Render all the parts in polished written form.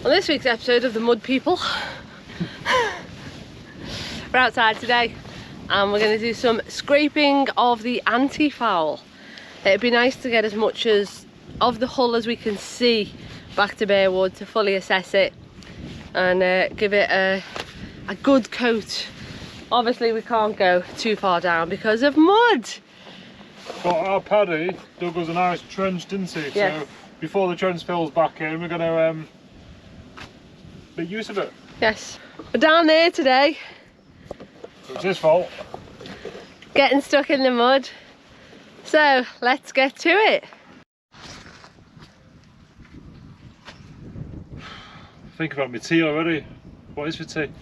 On this week's episode of The Mud People, we're outside today and we're going to do some scraping of the anti-foul. It'd be nice to get as much of the hull as we can see back to Bearwood to fully assess it and give it a good coat. Obviously we can't go too far down because of mud. But our Paddy dug us a nice trench, didn't he? Yes. So before the trench fills back in, we're going to make use of it. Yes. We're down there today. It's his fault. Getting stuck in the mud. So let's get to it. Think about my tea already. What is for tea?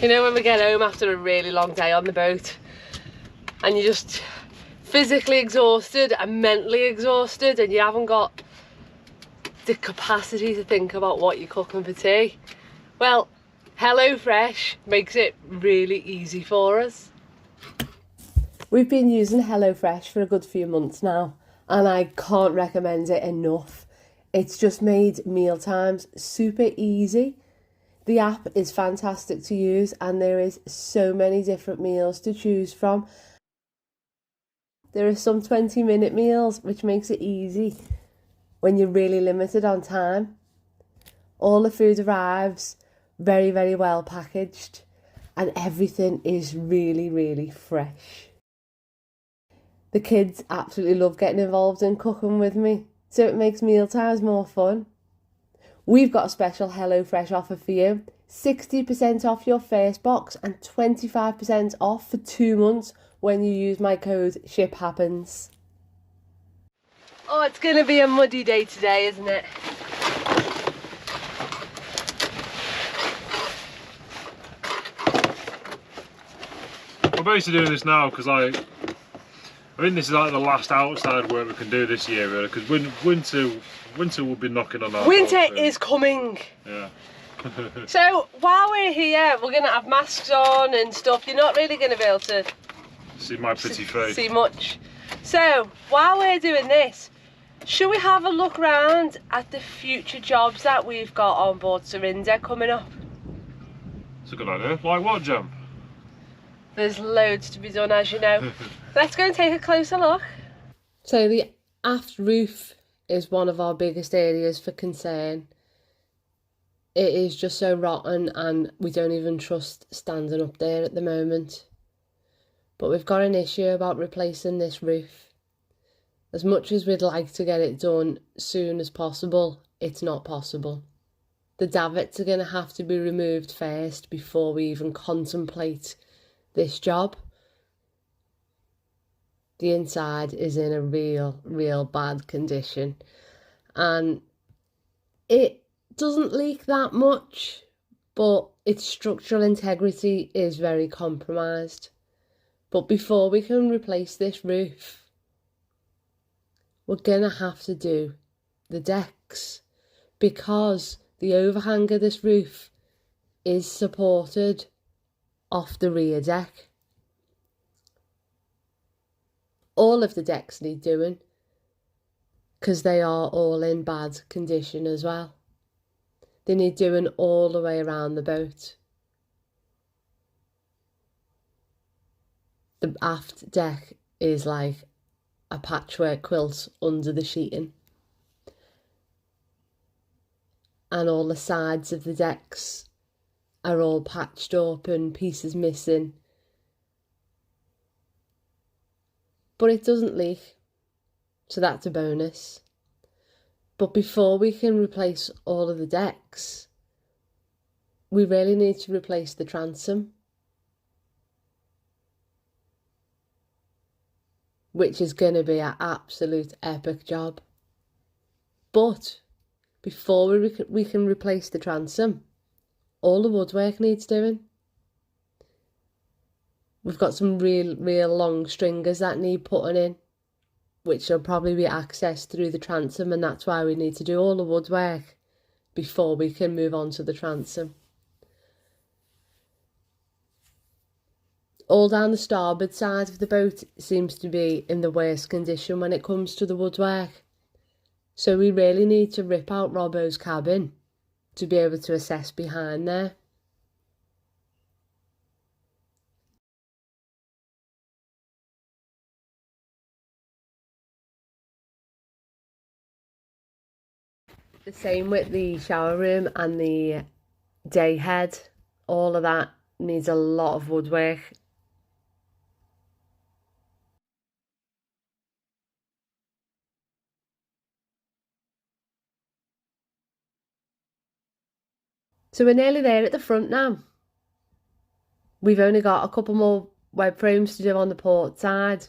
You know when we get home after a really long day on the boat and you're just physically exhausted and mentally exhausted and you haven't got the capacity to think about what you're cooking for tea? Well, HelloFresh makes it really easy for us. We've been using HelloFresh for a good few months now and I can't recommend it enough. It's just made meal times super easy. The app is fantastic to use and there is so many different meals to choose from. There are some 20-minute meals which makes it easy when you're really limited on time. All the food arrives very, very well packaged and everything is really, really fresh. The kids absolutely love getting involved in cooking with me, so it makes meal times more fun. We've got a special HelloFresh offer for you. 60% off your first box and 25% off for 2 months when you use my code SHIPHAPPENS. Oh, it's going to be a muddy day today, isn't it? We're basically doing this now because I think this is like the last outside work we can do this year, really, because winter will be knocking on our Winter doors, really. is coming. Yeah. So while we're here, we're going to have masks on and stuff. You're not really going to be able to See my pretty face. see much. So while we're doing this, should we have a look round at the future jobs that we've got on board Sarinda coming up? It's a good idea. Like what, Jem? There's loads to be done, as you know. Let's go and take a closer look. So the aft roof is one of our biggest areas for concern. It is just so rotten and we don't even trust standing up there at the moment. But we've got an issue about replacing this roof. As much as we'd like to get it done soon as possible, it's not possible. The davits are going to have to be removed first before we even contemplate this job. The inside is in a real bad condition and it doesn't leak that much, but its structural integrity is very compromised. But before we can replace this roof, we're gonna have to do the decks because the overhang of this roof is supported off the rear deck. All of the decks need doing because they are all in bad condition as well. They need doing all the way around the boat. The aft deck is like a patchwork quilt under the sheeting. And all the sides of the decks are all patched up and pieces missing. But it doesn't leak, so that's a bonus. But before we can replace all of the decks, we really need to replace the transom, which is going to be an absolute epic job. But before we can replace the transom, all the woodwork needs doing. We've got some real long stringers that need putting in, which will probably be accessed through the transom, and that's why we need to do all the woodwork before we can move on to the transom. All down the starboard side of the boat seems to be in the worst condition when it comes to the woodwork. So we really need to rip out Robbo's cabin to be able to assess behind there. The same with the shower room and the day head. All of that needs a lot of woodwork. So we're nearly there at the front now. We've only got a couple more web frames to do on the port side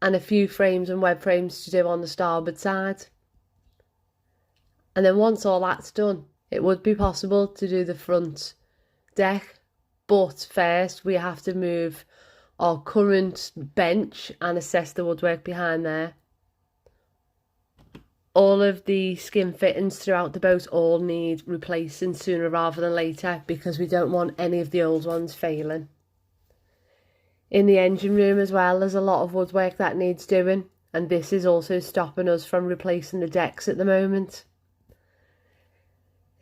and a few frames and web frames to do on the starboard side. And then once all that's done, it would be possible to do the front deck, but first we have to move our current bench and assess the woodwork behind there. All of the skin fittings throughout the boat all need replacing sooner rather than later because we don't want any of the old ones failing. In the engine room as well, there's a lot of woodwork that needs doing, and this is also stopping us from replacing the decks at the moment.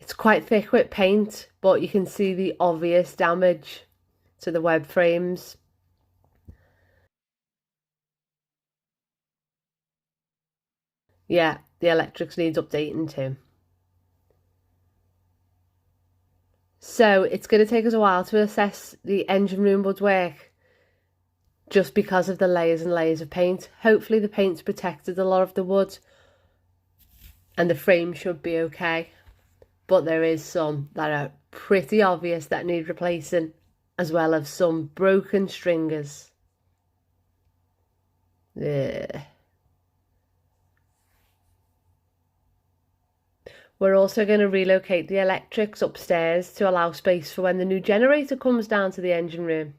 It's quite thick with paint, but you can see the obvious damage to the web frames. Yeah, the electrics needs updating too. So it's going to take us a while to assess the engine room woodwork just because of the layers and layers of paint. Hopefully the paint's protected a lot of the wood and the frame should be okay. But there is some that are pretty obvious that need replacing, as well as some broken stringers. Yeah. We're also going to relocate the electrics upstairs to allow space for when the new generator comes down to the engine room.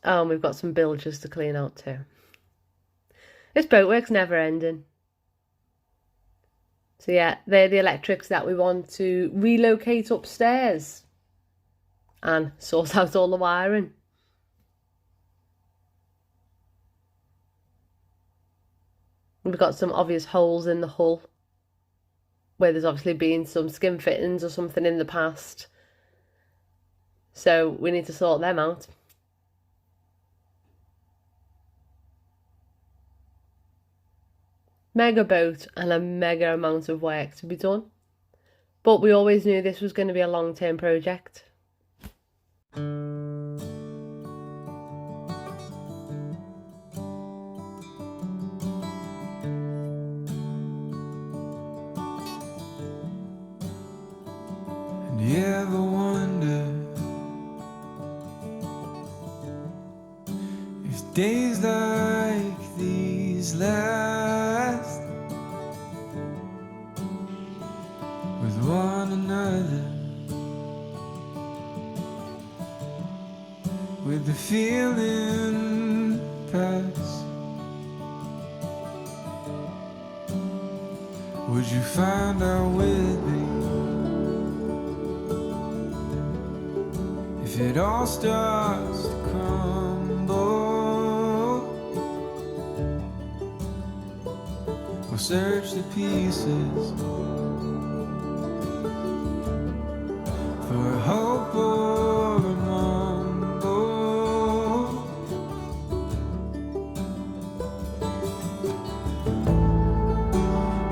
Oh, and we've got some bilges to clean out too. This boatwork's never ending. So yeah, they're the electrics that we want to relocate upstairs and sort out all the wiring. We've got some obvious holes in the hull where there's obviously been some skin fittings or something in the past. So we need to sort them out. Mega boat and a mega amount of work to be done. But we always knew this was going to be a long-term project. Do you ever wonder if days like these last with one another, with the feeling pass? Would you find out with me if it all starts to crumble? We'll search the pieces for a hope or a mumble.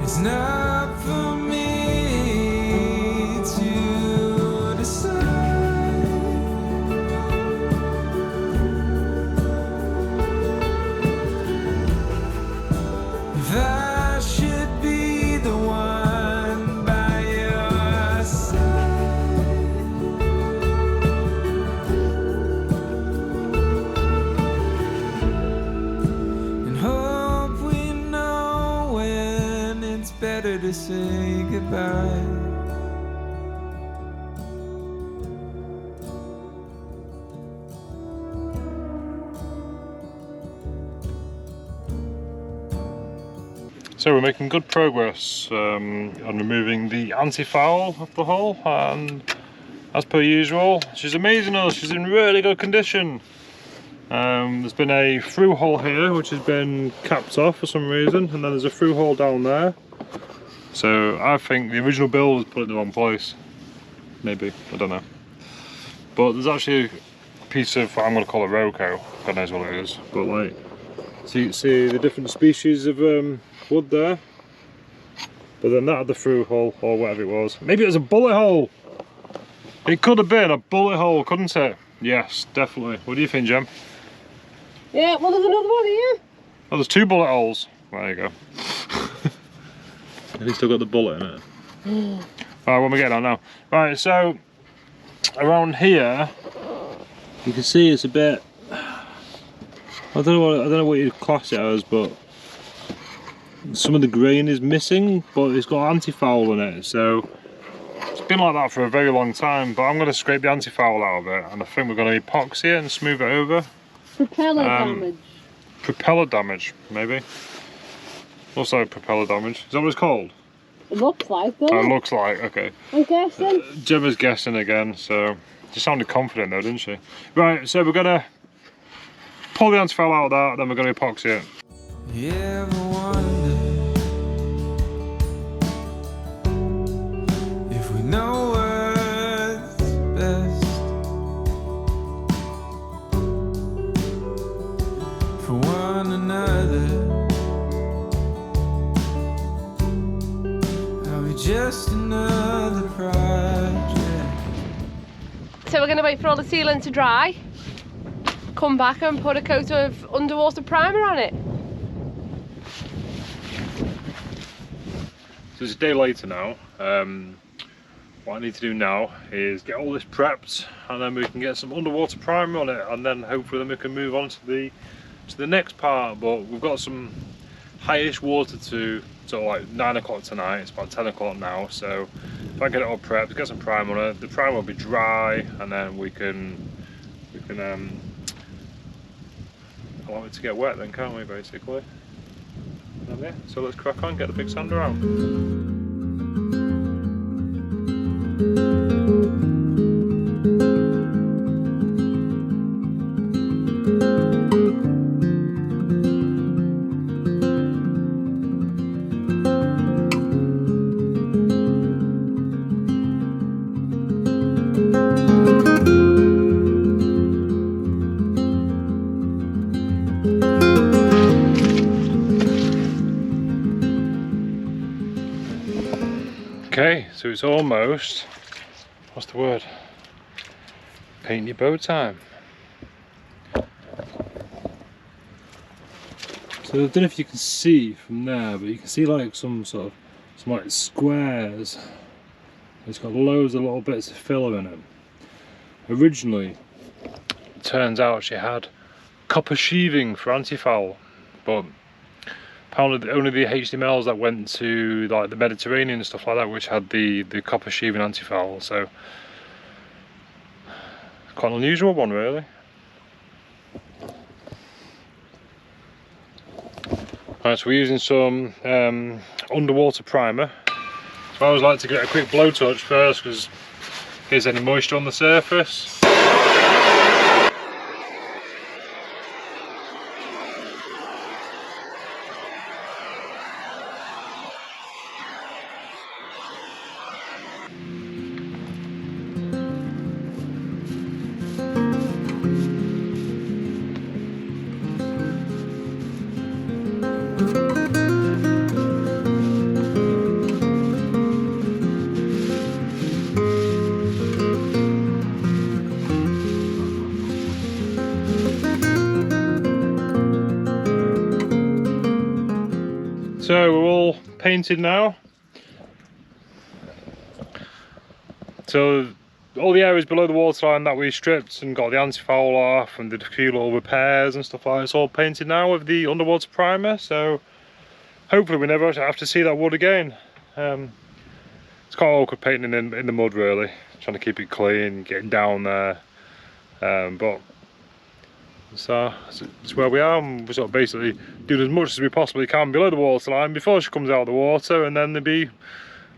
It's not for me to decide if I should be the one by your side. And hope we know when it's better to say goodbye. So we're making good progress on removing the anti-foul of the hull, and as per usual, she's amazing us, she's in really good condition. There's been a through hole here which has been capped off for some reason, and then there's a through hole down there. So I think the original build was put in the wrong place. maybe, I don't know. But there's actually a piece of what I'm going to call a roco, God knows what it is, but like, see the different species of wood there? But then that had the through hole, or whatever it was. Maybe it was a bullet hole! It could have been a bullet hole, couldn't it? Yes, definitely. What do you think, Jem? Yeah, well there's another one here. Oh, there's 2 bullet holes. There you go. At least still got the bullet in it. Right, what am I getting on now? Right, so around here, you can see it's a bit. I don't know what you'd class it as, but some of the grain is missing, but it's got anti-foul in it, so it's been like that for a very long time. But I'm going to scrape the anti-foul out of it, and I think we're going to epoxy it and smooth it over. Propeller damage. Propeller damage, maybe. Looks like propeller damage. Is that what it's called? It looks like though. Oh, it looks like, okay. I'm guessing. Gemma's guessing again, so she sounded confident though, didn't she? Right, so we're going to pull the anti-foul out of that, then we're going to epoxy it. You ever wonder if we know what's best for one another? Are we just another project? So we're going to wait for all the sealant to dry, come back and put a coat of underwater primer on it. So it's a day later now. What I need to do now is get all this prepped, and then we can get some underwater primer on it, and then hopefully then we can move on to the next part. But we've got some high-ish water to like 9 o'clock tonight. It's about 10 o'clock now, so if I get it all prepped, get some primer on it, the primer will be dry, and then we can allow it to get wet then, can't we, basically? Yeah, so let's crack on, get the big sander out. Okay, so it's almost, what's the word? Paint your bow time. So I don't know if you can see from there, but you can see like some like squares. It's got loads of little bits of filler in it. Originally, it turns out she had copper sheathing for anti-foul, but apparently only the HTMLs that went to like the Mediterranean and stuff like that, which had the copper sheathing anti-foul. So quite an unusual one, really. Alright, so we're using some underwater primer. So I always like to get a quick blow touch first, because in case any moisture on the surface. So we're all painted now. So all the areas below the waterline that we stripped and got the anti-foul off and did a few little repairs and stuff like that, it's all painted now with the underwater primer. So hopefully we never have to see that wood again. It's quite awkward painting in the mud, really. Trying to keep it clean, getting down there. But so it's where we are, and we sort of basically do as much as we possibly can below the waterline before she comes out of the water, and then there'll be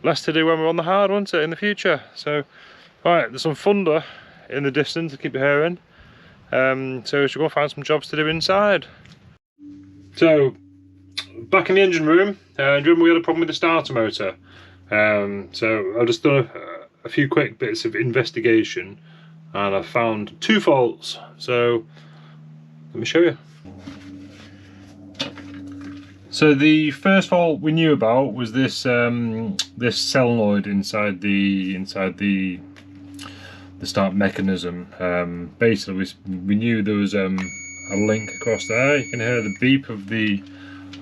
less to do when we're on the hard, won't it, in the future. So right, there's some thunder in the distance to keep your hair in, so we should go find some jobs to do inside. So back in the engine room, we had a problem with the starter motor, so I've just done a few quick bits of investigation, and I found 2 faults. So let me show you. So the first fault we knew about was this this solenoid inside the start mechanism. Basically, we knew there was a link across there. You can hear the beep of the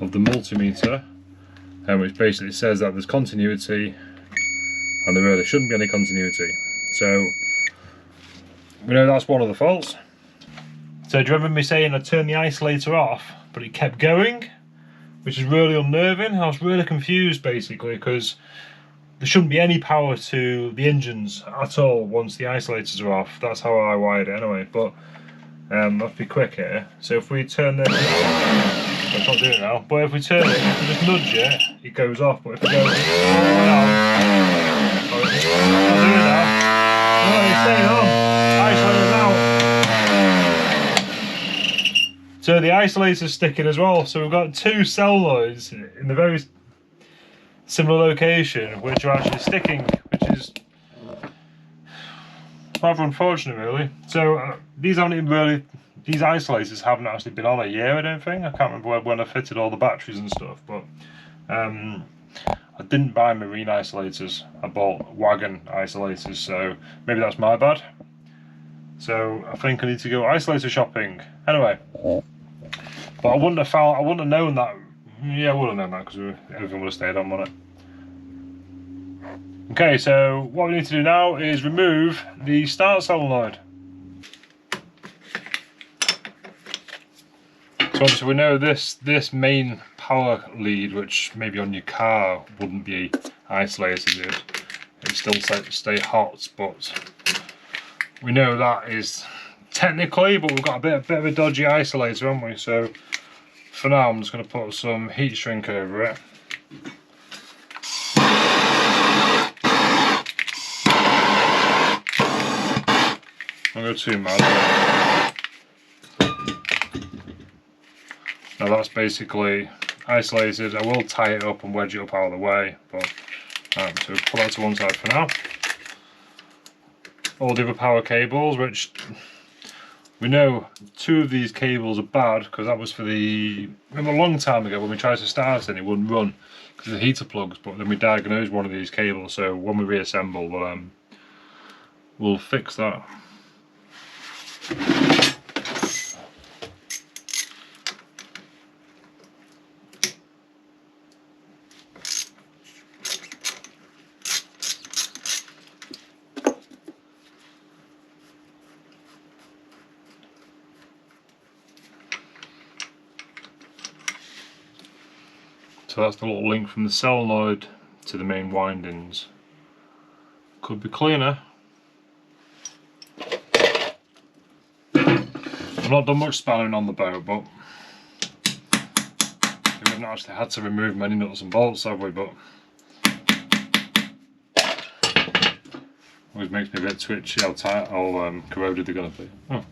multimeter, which basically says that there's continuity, and there really shouldn't be any continuity. So we know that's one of the faults. So do you remember me saying I turned the isolator off, but it kept going, which is really unnerving? I was really confused basically, because there shouldn't be any power to the engines at all once the isolators are off. That's how I wired it anyway. But let's be quick here. So if we turn this, I can't do it now, but if we turn it, if we just nudge it, it goes off. But if we go down, I'll do it now. No, it's staying on. Isolator's out. So the isolator's sticking as well. So we've got 2 solenoids in the very similar location which are actually sticking, which is rather unfortunate really. So these isolators haven't actually been on a year, I don't think. I can't remember when I fitted all the batteries and stuff, but I didn't buy marine isolators, I bought wagon isolators, so maybe that's my bad. So I think I need to go isolator shopping. Anyway, but I wouldn't have known that. Yeah, I would have known that because everything would have stayed on it. Okay, so what we need to do now is remove the start solenoid. So obviously we know this main power lead, which maybe on your car wouldn't be isolated, it still stay hot, but we know that is technically, but we've got a bit of a dodgy isolator, haven't we? So for now I'm just going to put some heat shrink over it. Don't go too mad. Now that's basically isolated. I will tie it up and wedge it up out of the way, but so put that to one side for now. All the other power cables, which we know 2 of these cables are bad, because that was for the, remember a long time ago when we tried to start it wouldn't run because of the heater plugs, but then we diagnosed one of these cables, so when we reassemble we'll fix that. So that's the little link from the solenoid to the main windings. Could be cleaner. I've not done much spanning on the boat, but we haven't actually had to remove many nuts and bolts, have we? But always makes me a bit twitchy how tight, how corroded they're going to be. Oh.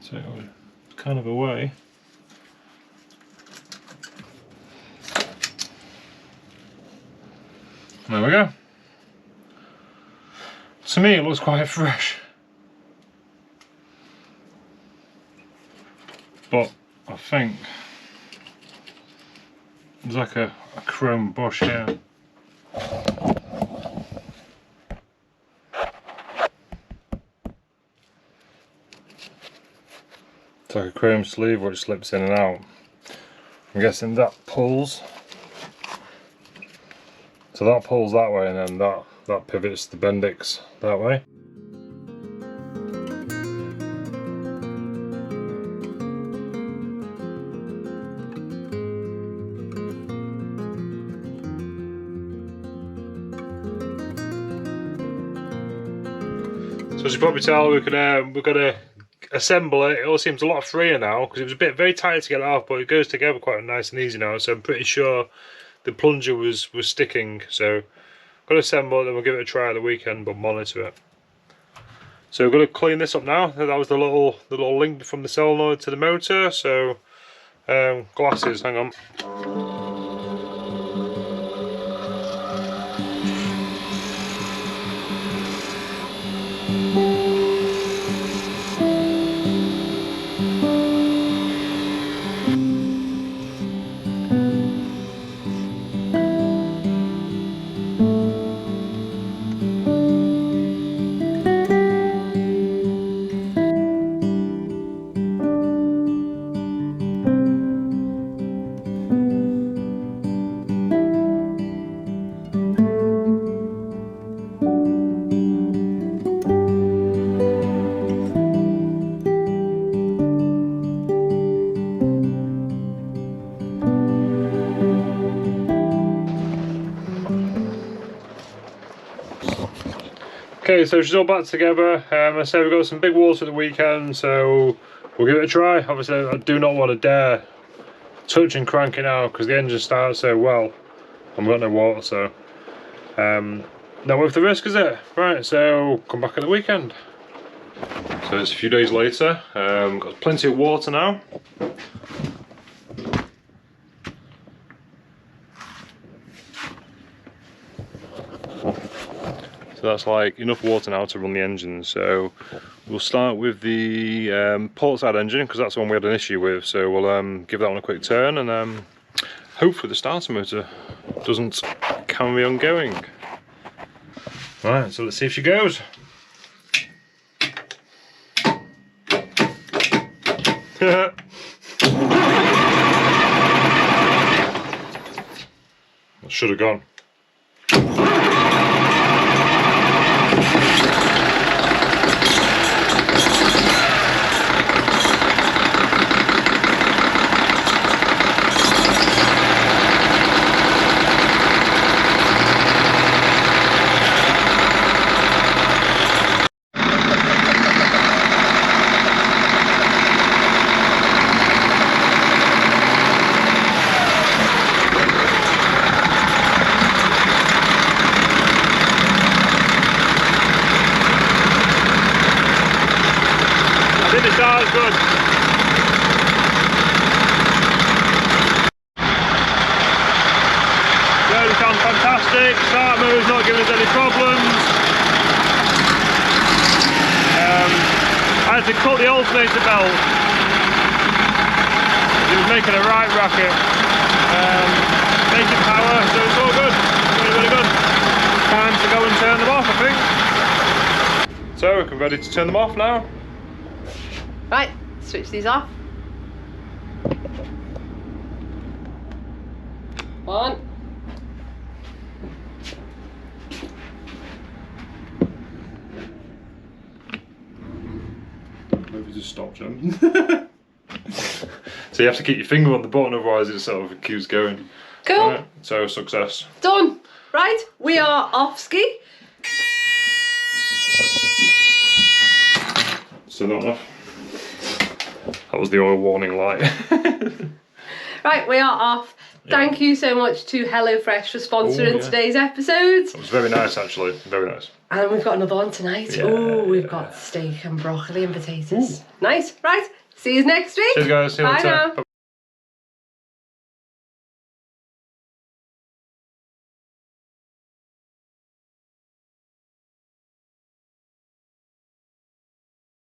So kind of away. There we go. To me it looks quite fresh. But I think there's like a chrome bush here. It's like a chrome sleeve which slips in and out. I'm guessing that pulls. So that pulls that way, and then that pivots the Bendix that way. So as you probably tell, we're gonna assemble it. It all seems a lot freer now because it was very tight to get it off, but it goes together quite nice and easy now. So I'm pretty sure the plunger was sticking. So got to assemble it, then we'll give it a try at the weekend, but monitor it. So we're going to clean this up now. That was the little link from the solenoid to the motor. So glasses, hang on. Okay, so she's all back together. I said we've got some big water at the weekend, so we'll give it a try. Obviously, I do not want to dare touch and crank it now because the engine starts so well. I've got no water, so not worth the risk, is it? Right, so come back at the weekend. So it's a few days later. Got plenty of water now. So that's like enough water now to run the engine. So we'll start with the port side engine because that's the one we had an issue with. So we'll give that one a quick turn and hopefully the starter motor doesn't carry on going. Right, so let's see if she goes. I should have gone. Good. Really sounds fantastic. Start move's not giving us any problems. I had to cut the alternator belt. It was making a right racket. Making power, so it's all good. Really, really good. Time to go and turn them off, I think. So we're ready to turn them off now. Right, switch these off. On. Maybe just stop jumping. So you have to keep your finger on the button, otherwise it sort of keeps going. Cool. Right, so success. Done. Right, we are off ski. Still not enough. That was the oil warning light. Right, we are off. Yeah. Thank you so much to HelloFresh for sponsoring today's episodes. It was very nice, actually. Very nice. And we've got another one tonight. Yeah. Oh, we've got steak and broccoli and potatoes. Ooh. Nice. Right, see you next week. Cheers, guys. See you Bye later. now. Bye.